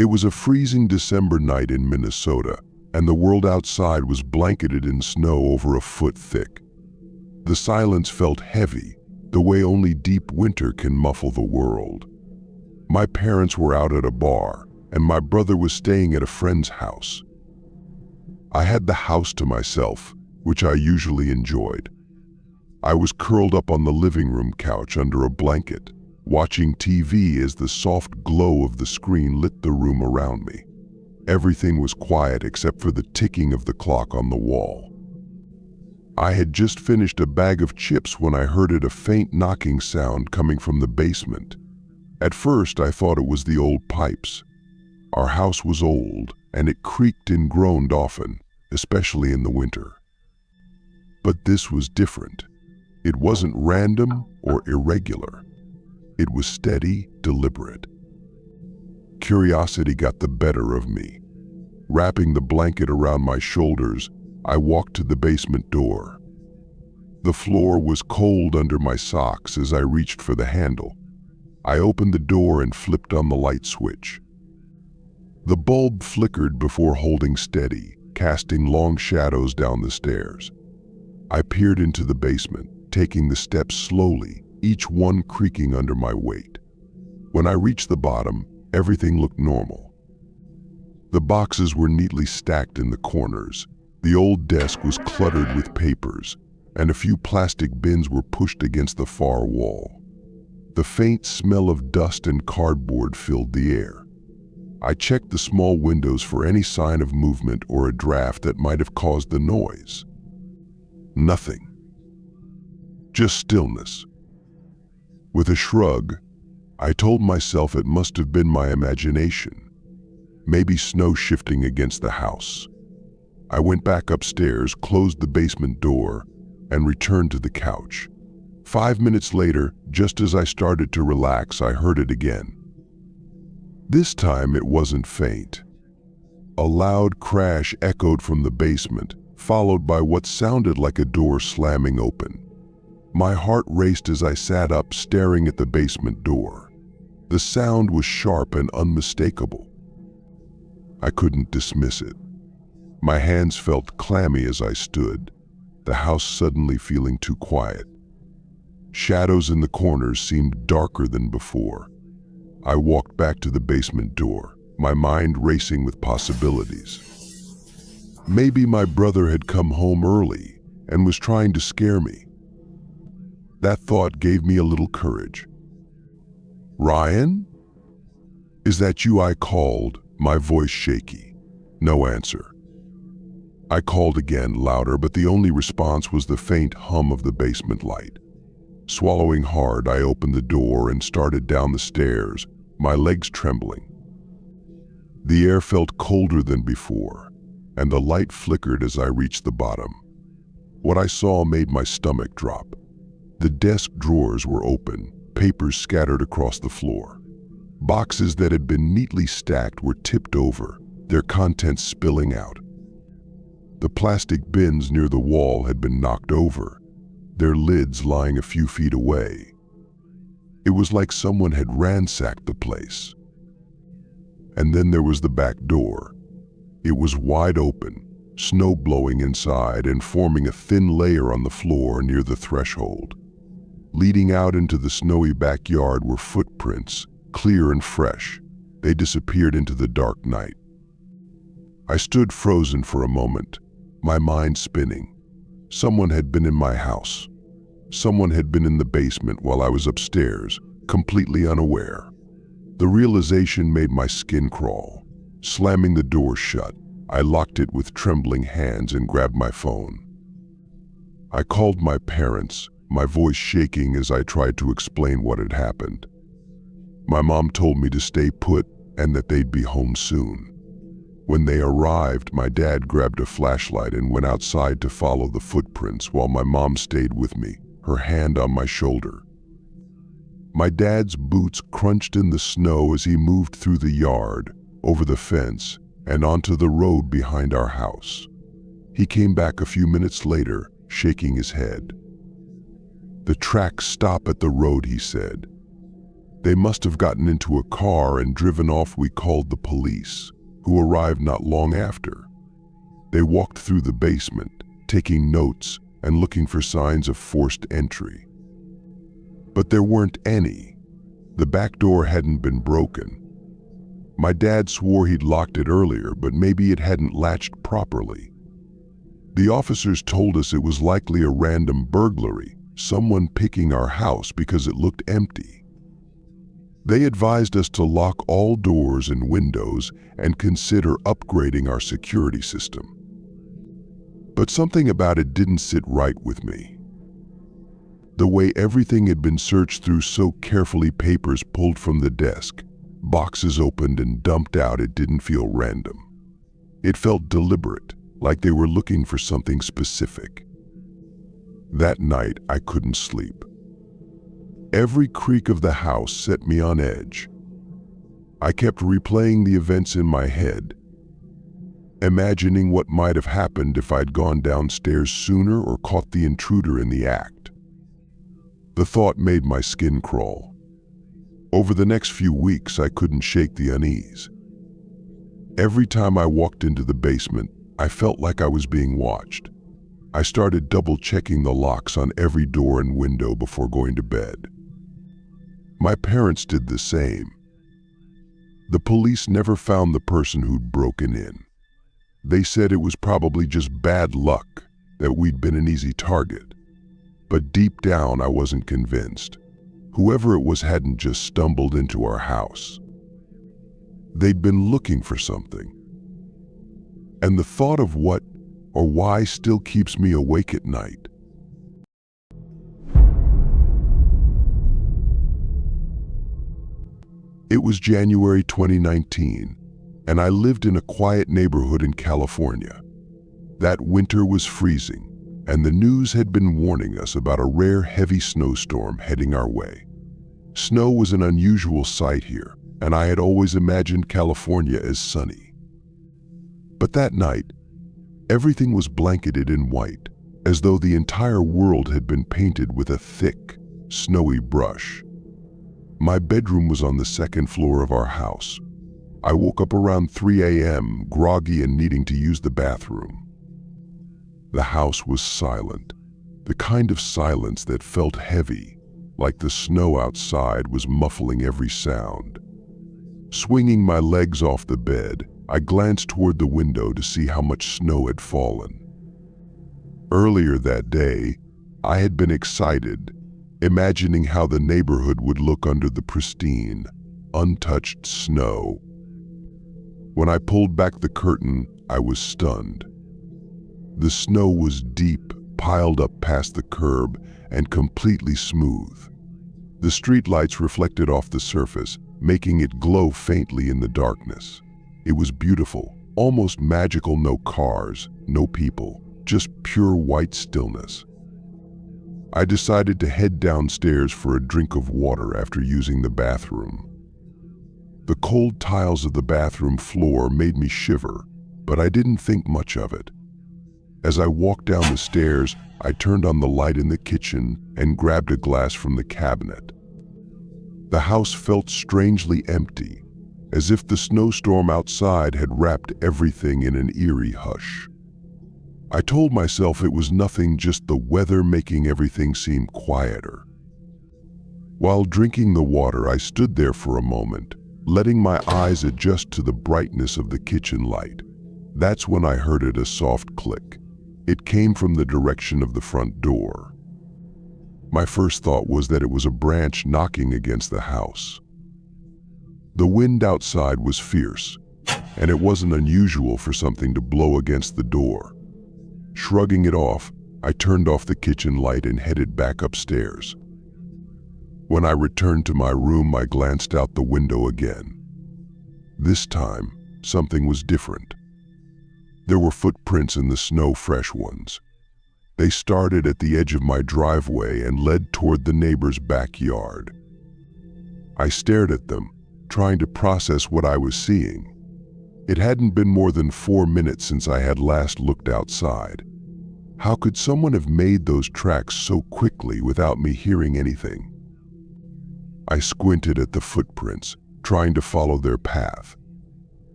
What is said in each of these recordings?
It was a freezing December night in Minnesota, and the world outside was blanketed in snow over a foot thick. The silence felt heavy, the way only deep winter can muffle the world. My parents were out at a bar, and my brother was staying at a friend's house. I had the house to myself, which I usually enjoyed. I was curled up on the living room couch under a blanket, watching TV as the soft glow of the screen lit the room around me. Everything was quiet except for the ticking of the clock on the wall. I had just finished a bag of chips when I heard a faint knocking sound coming from the basement. At first, I thought it was the old pipes. Our house was old, and it creaked and groaned often, especially in the winter. But this was different. It wasn't random or irregular. It was steady, deliberate. Curiosity got the better of me. Wrapping the blanket around my shoulders, I walked to the basement door. The floor was cold under my socks as I reached for the handle. I opened the door and flipped on the light switch. The bulb flickered before holding steady, casting long shadows down the stairs. I peered into the basement, taking the steps slowly, each one creaking under my weight. When I reached the bottom, everything looked normal. The boxes were neatly stacked in the corners. The old desk was cluttered with papers, and a few plastic bins were pushed against the far wall. The faint smell of dust and cardboard filled the air. I checked the small windows for any sign of movement or a draft that might have caused the noise. Nothing. Just stillness. With a shrug, I told myself it must have been my imagination. Maybe snow shifting against the house. I went back upstairs, closed the basement door, and returned to the couch. 5 minutes later, just as I started to relax, I heard it again. This time it wasn't faint. A loud crash echoed from the basement, followed by what sounded like a door slamming open. My heart raced as I sat up, staring at the basement door. The sound was sharp and unmistakable. I couldn't dismiss it. My hands felt clammy as I stood, the house suddenly feeling too quiet. Shadows in the corners seemed darker than before. I walked back to the basement door, my mind racing with possibilities. Maybe my brother had come home early and was trying to scare me. That thought gave me a little courage. "Ryan? Is that you?" I called, my voice shaky. No answer. I called again, louder, but the only response was the faint hum of the basement light. Swallowing hard, I opened the door and started down the stairs, my legs trembling. The air felt colder than before, and the light flickered as I reached the bottom. What I saw made my stomach drop. The desk drawers were open, papers scattered across the floor. Boxes that had been neatly stacked were tipped over, their contents spilling out. The plastic bins near the wall had been knocked over, their lids lying a few feet away. It was like someone had ransacked the place. And then there was the back door. It was wide open, snow blowing inside and forming a thin layer on the floor near the threshold. Leading out into the snowy backyard were footprints, clear and fresh. They disappeared into the dark night. I stood frozen for a moment, my mind spinning. Someone had been in my house. Someone had been in the basement while I was upstairs, completely unaware. The realization made my skin crawl. Slamming the door shut, I locked it with trembling hands and grabbed my phone. I called my parents, my voice shaking as I tried to explain what had happened. My mom told me to stay put and that they'd be home soon. When they arrived, my dad grabbed a flashlight and went outside to follow the footprints while my mom stayed with me, her hand on my shoulder. My dad's boots crunched in the snow as he moved through the yard, over the fence, and onto the road behind our house. He came back a few minutes later, shaking his head. "The tracks stop at the road," he said. They must have gotten into a car and driven off. We called the police, who arrived not long after. They walked through the basement, taking notes and looking for signs of forced entry. But there weren't any. The back door hadn't been broken. My dad swore he'd locked it earlier, but maybe it hadn't latched properly. The officers told us it was likely a random burglary, someone picking our house because it looked empty. They advised us to lock all doors and windows and consider upgrading our security system. But something about it didn't sit right with me. The way everything had been searched through so carefully, papers pulled from the desk, boxes opened and dumped out, it didn't feel random. It felt deliberate, like they were looking for something specific. That night, I couldn't sleep. Every creak of the house set me on edge. I kept replaying the events in my head, imagining what might have happened if I'd gone downstairs sooner or caught the intruder in the act. The thought made my skin crawl. Over the next few weeks, I couldn't shake the unease. Every time I walked into the basement, I felt like I was being watched. I started double-checking the locks on every door and window before going to bed. My parents did the same. The police never found the person who'd broken in. They said it was probably just bad luck, that we'd been an easy target. But deep down, I wasn't convinced. Whoever it was hadn't just stumbled into our house. They'd been looking for something. And the thought of what or why still keeps me awake at night. It was January 2019, and I lived in a quiet neighborhood in California. That winter was freezing, and the news had been warning us about a rare heavy snowstorm heading our way. Snow was an unusual sight here, and I had always imagined California as sunny. But that night, everything was blanketed in white, as though the entire world had been painted with a thick, snowy brush. My bedroom was on the second floor of our house. I woke up around 3 a.m., groggy and needing to use the bathroom. The house was silent, the kind of silence that felt heavy, like the snow outside was muffling every sound. Swinging my legs off the bed, I glanced toward the window to see how much snow had fallen. Earlier that day, I had been excited, imagining how the neighborhood would look under the pristine, untouched snow. When I pulled back the curtain, I was stunned. The snow was deep, piled up past the curb, and completely smooth. The streetlights reflected off the surface, making it glow faintly in the darkness. It was beautiful, almost magical. No cars, no people, just pure white stillness. I decided to head downstairs for a drink of water after using the bathroom. The cold tiles of the bathroom floor made me shiver, but I didn't think much of it. As I walked down the stairs, I turned on the light in the kitchen and grabbed a glass from the cabinet. The house felt strangely empty, as if the snowstorm outside had wrapped everything in an eerie hush. I told myself it was nothing, just the weather making everything seem quieter. While drinking the water, I stood there for a moment, letting my eyes adjust to the brightness of the kitchen light. That's when I heard a soft click. It came from the direction of the front door. My first thought was that it was a branch knocking against the house. The wind outside was fierce, and it wasn't unusual for something to blow against the door. Shrugging it off, I turned off the kitchen light and headed back upstairs. When I returned to my room, I glanced out the window again. This time, something was different. There were footprints in the snow, fresh ones. They started at the edge of my driveway and led toward the neighbor's backyard. I stared at them, trying to process what I was seeing. It hadn't been more than 4 minutes since I had last looked outside. How could someone have made those tracks so quickly without me hearing anything? I squinted at the footprints, trying to follow their path.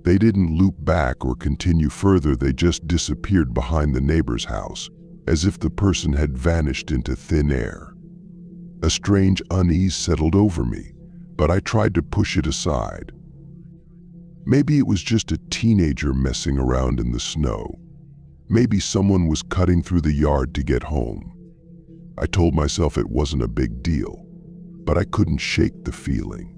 They didn't loop back or continue further, they just disappeared behind the neighbor's house, as if the person had vanished into thin air. A strange unease settled over me, but I tried to push it aside. Maybe it was just a teenager messing around in the snow. Maybe someone was cutting through the yard to get home. I told myself it wasn't a big deal, but I couldn't shake the feeling.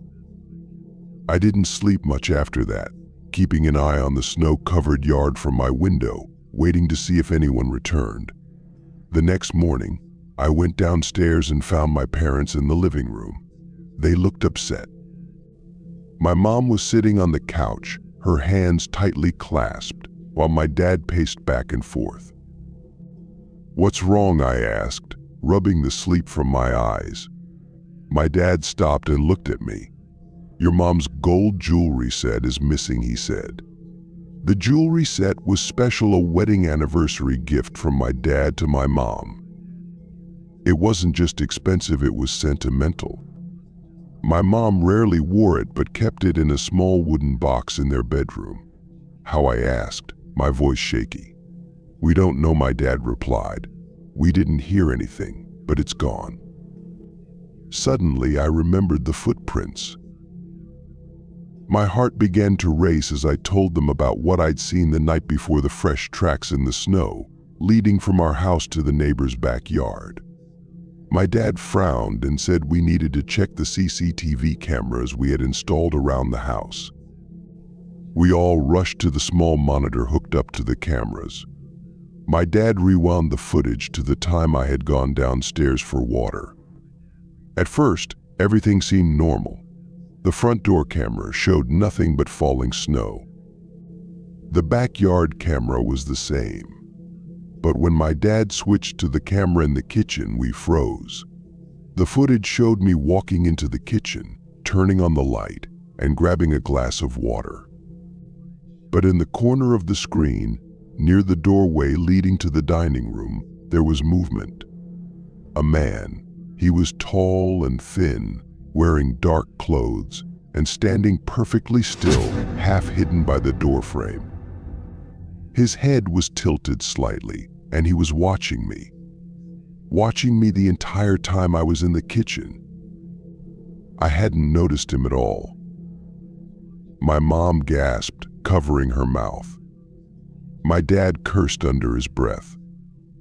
I didn't sleep much after that, keeping an eye on the snow-covered yard from my window, waiting to see if anyone returned. The next morning, I went downstairs and found my parents in the living room. They looked upset. My mom was sitting on the couch, her hands tightly clasped, while my dad paced back and forth. "What's wrong?" I asked, rubbing the sleep from my eyes. My dad stopped and looked at me. "Your mom's gold jewelry set is missing," he said. The jewelry set was special, a wedding anniversary gift from my dad to my mom. It wasn't just expensive, it was sentimental. My mom rarely wore it but kept it in a small wooden box in their bedroom. "How?" I asked, my voice shaky. "We don't know," my dad replied. "We didn't hear anything, but it's gone." Suddenly, I remembered the footprints. My heart began to race as I told them about what I'd seen the night before, the fresh tracks in the snow, leading from our house to the neighbor's backyard. My dad frowned and said we needed to check the CCTV cameras we had installed around the house. We all rushed to the small monitor hooked up to the cameras. My dad rewound the footage to the time I had gone downstairs for water. At first, everything seemed normal. The front door camera showed nothing but falling snow. The backyard camera was the same. But when my dad switched to the camera in the kitchen, we froze. The footage showed me walking into the kitchen, turning on the light, and grabbing a glass of water. But in the corner of the screen, near the doorway leading to the dining room, there was movement. A man. He was tall and thin, wearing dark clothes, and standing perfectly still, half hidden by the doorframe. His head was tilted slightly, and he was watching me the entire time I was in the kitchen. I hadn't noticed him at all. My mom gasped, covering her mouth. My dad cursed under his breath.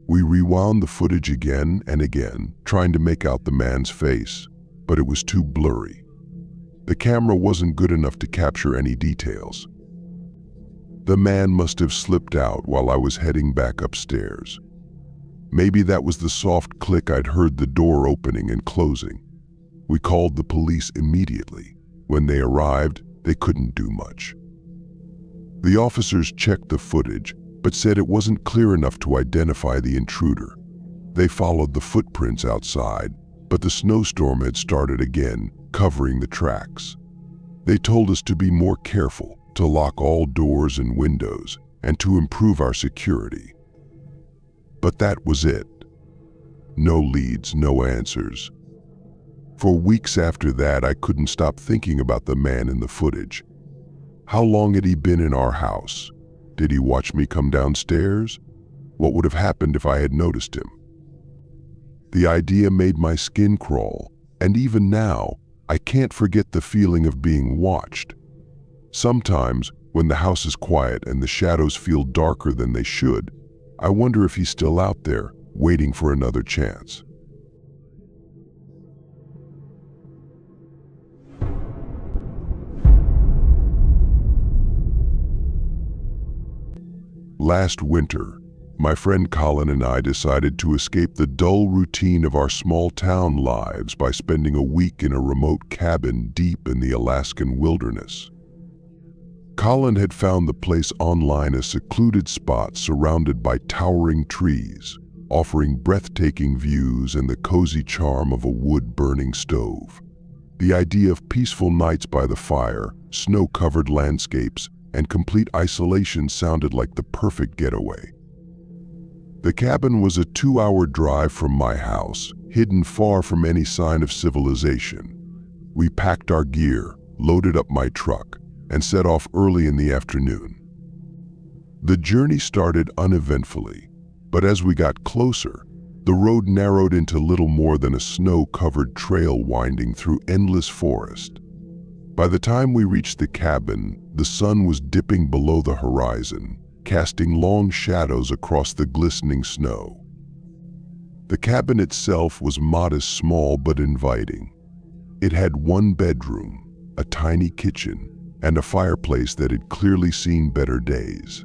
We rewound the footage again and again, trying to make out the man's face, but it was too blurry. The camera wasn't good enough to capture any details. The man must have slipped out while I was heading back upstairs. Maybe that was the soft click I'd heard, the door opening and closing. We called the police immediately. When they arrived, they couldn't do much. The officers checked the footage, but said it wasn't clear enough to identify the intruder. They followed the footprints outside, but the snowstorm had started again, covering the tracks. They told us to be more careful, to lock all doors and windows, and to improve our security. But that was it. No leads, no answers. For weeks after that, I couldn't stop thinking about the man in the footage. How long had he been in our house? Did he watch me come downstairs? What would have happened if I had noticed him? The idea made my skin crawl, and even now, I can't forget the feeling of being watched. Sometimes, when the house is quiet and the shadows feel darker than they should, I wonder if he's still out there, waiting for another chance. Last winter, my friend Colin and I decided to escape the dull routine of our small town lives by spending a week in a remote cabin deep in the Alaskan wilderness. Colin had found the place online, a secluded spot surrounded by towering trees, offering breathtaking views and the cozy charm of a wood-burning stove. The idea of peaceful nights by the fire, snow-covered landscapes, and complete isolation sounded like the perfect getaway. The cabin was a 2-hour drive from my house, hidden far from any sign of civilization. We packed our gear, loaded up my truck, and set off early in the afternoon. The journey started uneventfully, but as we got closer, the road narrowed into little more than a snow-covered trail winding through endless forest. By the time we reached the cabin, the sun was dipping below the horizon, casting long shadows across the glistening snow. The cabin itself was modest, small but inviting. It had one bedroom, a tiny kitchen, and a fireplace that had clearly seen better days.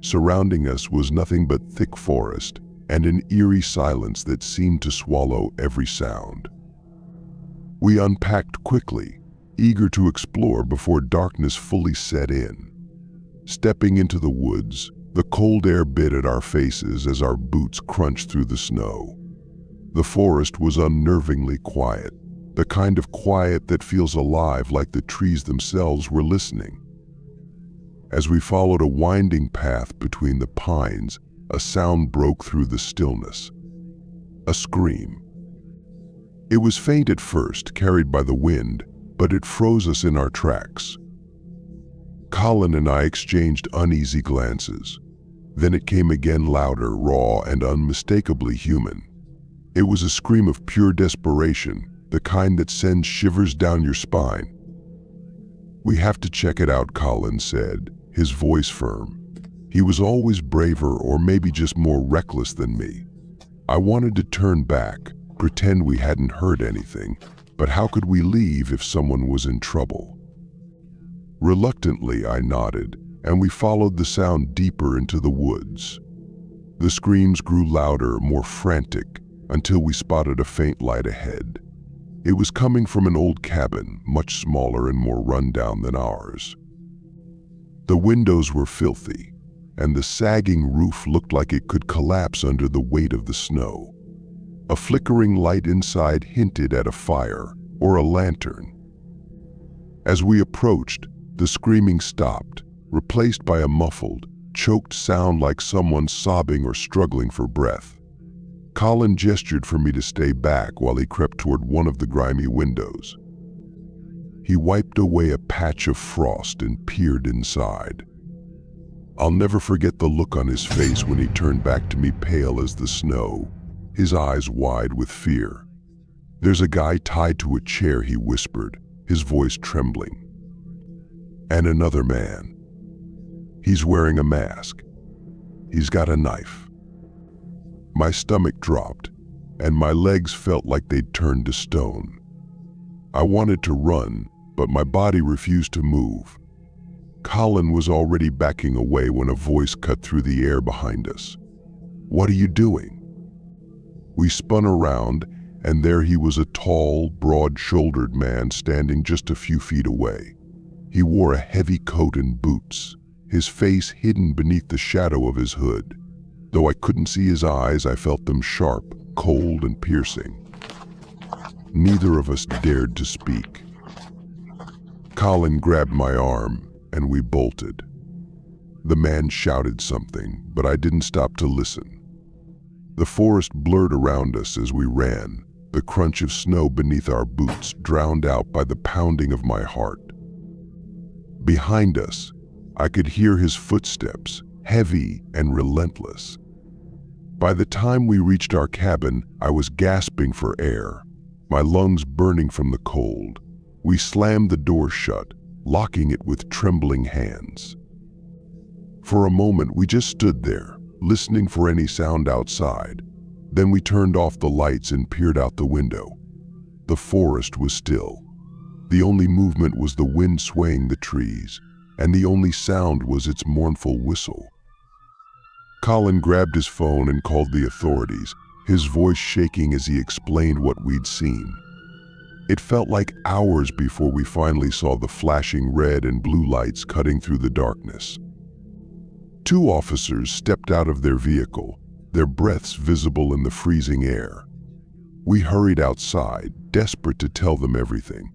Surrounding us was nothing but thick forest and an eerie silence that seemed to swallow every sound. We unpacked quickly, eager to explore before darkness fully set in. Stepping into the woods, the cold air bit at our faces as our boots crunched through the snow. The forest was unnervingly quiet, the kind of quiet that feels alive, like the trees themselves were listening. As we followed a winding path between the pines, a sound broke through the stillness. A scream. It was faint at first, carried by the wind, but it froze us in our tracks. Colin and I exchanged uneasy glances. Then it came again, louder, raw, and unmistakably human. It was a scream of pure desperation, the kind that sends shivers down your spine. "We have to check it out," Colin said, his voice firm. He was always braver, or maybe just more reckless than me. I wanted to turn back, pretend we hadn't heard anything, but how could we leave if someone was in trouble? Reluctantly, I nodded, and we followed the sound deeper into the woods. The screams grew louder, more frantic, until we spotted a faint light ahead. It was coming from an old cabin, much smaller and more run-down than ours. The windows were filthy, and the sagging roof looked like it could collapse under the weight of the snow. A flickering light inside hinted at a fire or a lantern. As we approached, the screaming stopped, replaced by a muffled, choked sound like someone sobbing or struggling for breath. Colin gestured for me to stay back while he crept toward one of the grimy windows. He wiped away a patch of frost and peered inside. I'll never forget the look on his face when he turned back to me, pale as the snow, his eyes wide with fear. "There's a guy tied to a chair," he whispered, his voice trembling. "And another man. He's wearing a mask. He's got a knife." My stomach dropped, and my legs felt like they'd turned to stone. I wanted to run, but my body refused to move. Colin was already backing away when a voice cut through the air behind us. "What are you doing?" We spun around, and there he was, a tall, broad-shouldered man standing just a few feet away. He wore a heavy coat and boots, his face hidden beneath the shadow of his hood. Though I couldn't see his eyes, I felt them sharp, cold, and piercing. Neither of us dared to speak. Colin grabbed my arm, and we bolted. The man shouted something, but I didn't stop to listen. The forest blurred around us as we ran, the crunch of snow beneath our boots drowned out by the pounding of my heart. Behind us, I could hear his footsteps, heavy and relentless. By the time we reached our cabin, I was gasping for air, my lungs burning from the cold. We slammed the door shut, locking it with trembling hands. For a moment, we just stood there, listening for any sound outside. Then we turned off the lights and peered out the window. The forest was still. The only movement was the wind swaying the trees, and the only sound was its mournful whistle. Colin grabbed his phone and called the authorities, his voice shaking as he explained what we'd seen. It felt like hours before we finally saw the flashing red and blue lights cutting through the darkness. 2 officers stepped out of their vehicle, their breaths visible in the freezing air. We hurried outside, desperate to tell them everything.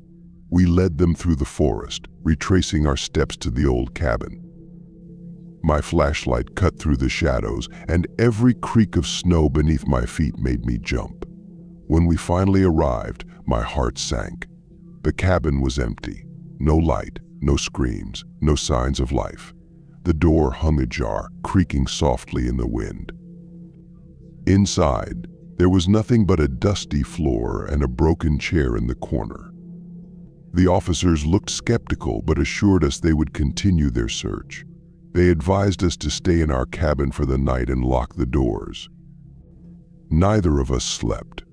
We led them through the forest, retracing our steps to the old cabin. My flashlight cut through the shadows, and every creak of snow beneath my feet made me jump. When we finally arrived, my heart sank. The cabin was empty. No light, no screams, no signs of life. The door hung ajar, creaking softly in the wind. Inside, there was nothing but a dusty floor and a broken chair in the corner. The officers looked skeptical but assured us they would continue their search. They advised us to stay in our cabin for the night and lock the doors. Neither of us slept.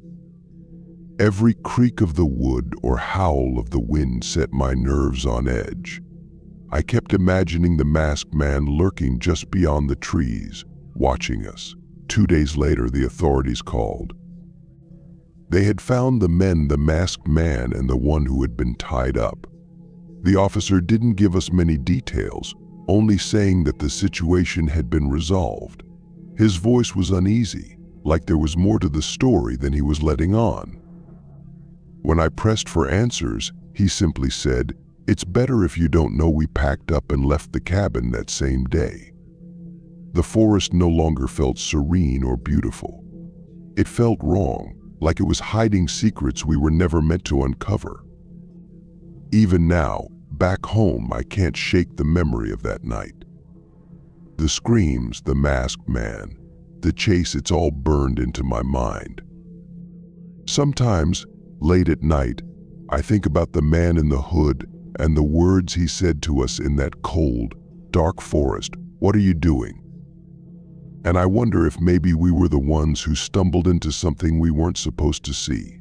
Every creak of the wood or howl of the wind set my nerves on edge. I kept imagining the masked man lurking just beyond the trees, watching us. 2 days later, the authorities called. They had found the masked man and the one who had been tied up. The officer didn't give us many details, only saying that the situation had been resolved. His voice was uneasy, like there was more to the story than he was letting on. When I pressed for answers, he simply said, "It's better if you don't know we packed up and left the cabin that same day." The forest no longer felt serene or beautiful. It felt wrong, like it was hiding secrets we were never meant to uncover. Even now, back home, I can't shake the memory of that night. The screams, the masked man, the chase, it's all burned into my mind. Sometimes, late at night, I think about the man in the hood and the words he said to us in that cold, dark forest. "What are you doing?" And I wonder if maybe we were the ones who stumbled into something we weren't supposed to see.